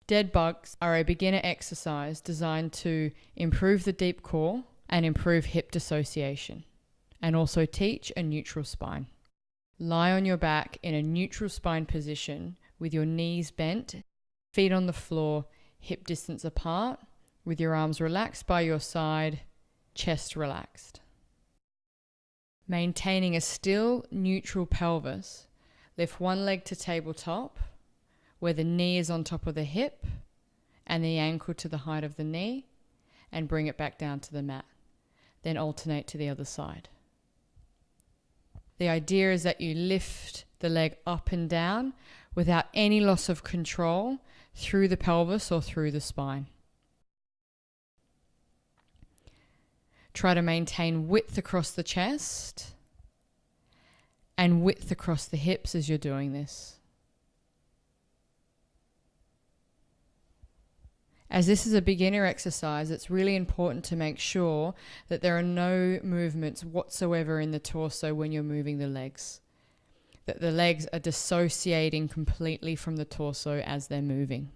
Dead bugs are a beginner exercise designed to improve the deep core and improve hip dissociation, and also teach a neutral spine. Lie on your back in a neutral spine position with your knees bent, feet on the floor, hip distance apart, with your arms relaxed by your side, chest relaxed. Maintaining a still, neutral pelvis, lift one leg to tabletop, where the knee is on top of the hip and the ankle to the height of the knee, and bring it back down to the mat. Then alternate to the other side. The idea is that you lift the leg up and down without any loss of control through the pelvis or through the spine. Try to maintain width across the chest and width across the hips as you're doing this. As this is a beginner exercise, it's really important to make sure that there are no movements whatsoever in the torso when you're moving the legs. That the legs are dissociating completely from the torso as they're moving.